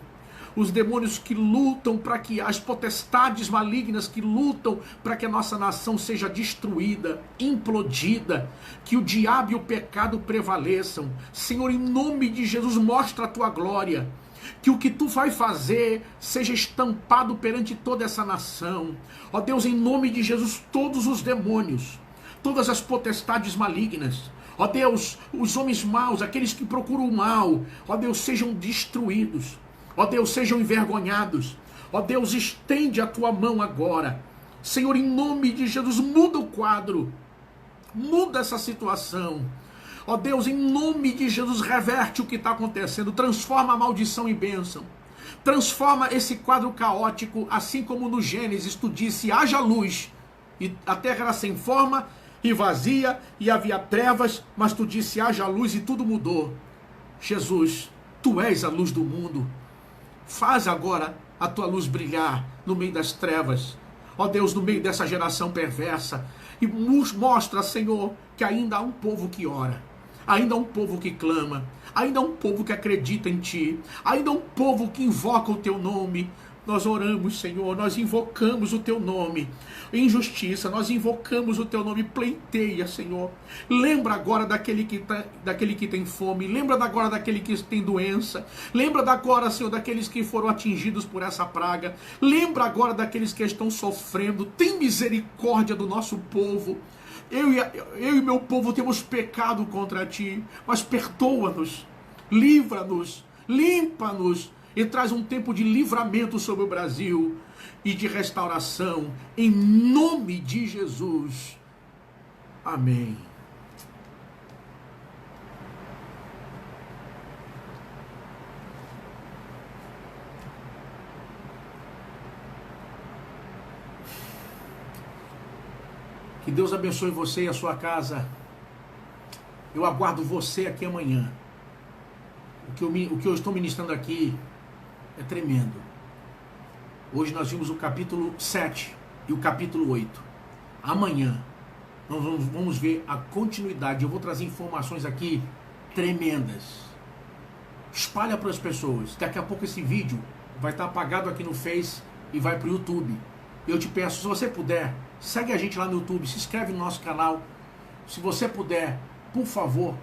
Os demônios que lutam para que as potestades malignas que lutam para que a nossa nação seja destruída, implodida, que o diabo e o pecado prevaleçam. Senhor, em nome de Jesus, mostra a tua glória. Que o que tu vai fazer seja estampado perante toda essa nação. Ó Deus, em nome de Jesus, todos os demônios, todas as potestades malignas, ó Deus, os homens maus, aqueles que procuram o mal, ó Deus, sejam destruídos. Ó Deus, sejam envergonhados. Ó Deus, estende a tua mão agora. Senhor, em nome de Jesus, muda o quadro. Muda essa situação. Ó Deus, em nome de Jesus, reverte o que está acontecendo. Transforma a maldição em bênção. Transforma esse quadro caótico, assim como no Gênesis tu disse: haja luz. E a terra era sem forma e vazia, e havia trevas, mas tu disse: haja luz, e tudo mudou. Jesus, tu és a luz do mundo. Faz agora a tua luz brilhar no meio das trevas. Ó Deus, no meio dessa geração perversa. E mostra, Senhor, que ainda há um povo que ora. Ainda há um povo que clama. Ainda há um povo que acredita em Ti. Ainda há um povo que invoca o Teu nome. Nós oramos, Senhor, nós invocamos o Teu nome. Em justiça, nós invocamos o Teu nome. Pleiteia, Senhor. Lembra agora daquele que tem fome. Lembra agora daquele que tem doença. Lembra agora, Senhor, daqueles que foram atingidos por essa praga. Lembra agora daqueles que estão sofrendo. Tem misericórdia do nosso povo. Eu e meu povo temos pecado contra Ti, mas perdoa-nos, livra-nos, limpa-nos e traz um tempo de livramento sobre o Brasil e de restauração, em nome de Jesus. Amém. Que Deus abençoe você e a sua casa. Eu aguardo você aqui amanhã. O que eu estou ministrando aqui é tremendo. Hoje nós vimos o capítulo 7 e o capítulo 8. Amanhã nós vamos ver a continuidade. Eu vou trazer informações aqui tremendas. Espalha para as pessoas. Daqui a pouco esse vídeo vai estar apagado aqui no Face e vai para o YouTube. Eu te peço, se você puder, segue a gente lá no YouTube, se inscreve no nosso canal. Se você puder, por favor,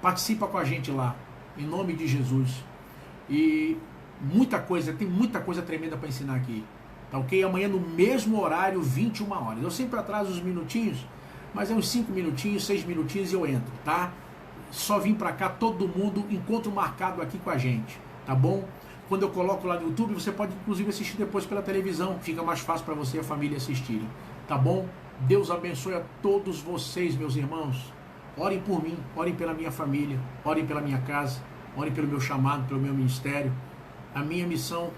participa com a gente lá, em nome de Jesus. E tem muita coisa tremenda para ensinar aqui. Tá ok? Amanhã no mesmo horário, 21 horas. Eu sempre atraso uns minutinhos, mas é uns 5 minutinhos, 6 minutinhos e eu entro, tá? Só vim para cá todo mundo, encontro marcado aqui com a gente, tá bom? Quando eu coloco lá no YouTube, você pode inclusive assistir depois pela televisão, fica mais fácil para você e a família assistirem, tá bom? Deus abençoe a todos vocês, meus irmãos. Orem por mim, orem pela minha família, orem pela minha casa, orem pelo meu chamado, pelo meu ministério. A minha missão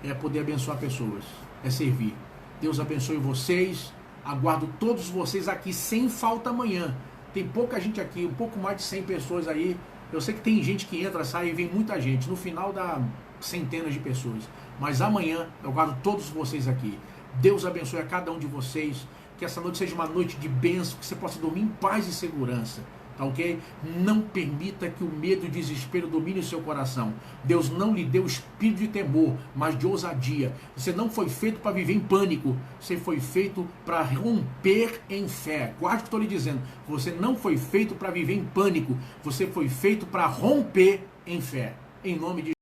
é poder abençoar pessoas, é servir. Deus abençoe vocês, aguardo todos vocês aqui sem falta amanhã. Tem pouca gente aqui, um pouco mais de 100 pessoas aí. Eu sei que tem gente que entra, sai e vem muita gente. No final dá centenas de pessoas. Mas amanhã eu aguardo todos vocês aqui. Deus abençoe a cada um de vocês. Que essa noite seja uma noite de bênção, que você possa dormir em paz e segurança. Tá ok? Não permita que o medo e o desespero domine o seu coração. Deus não lhe deu espírito de temor, mas de ousadia. Você não foi feito para viver em pânico. Você foi feito para romper em fé. Guarde o que estou lhe dizendo. Você não foi feito para viver em pânico. Você foi feito para romper em fé. Em nome de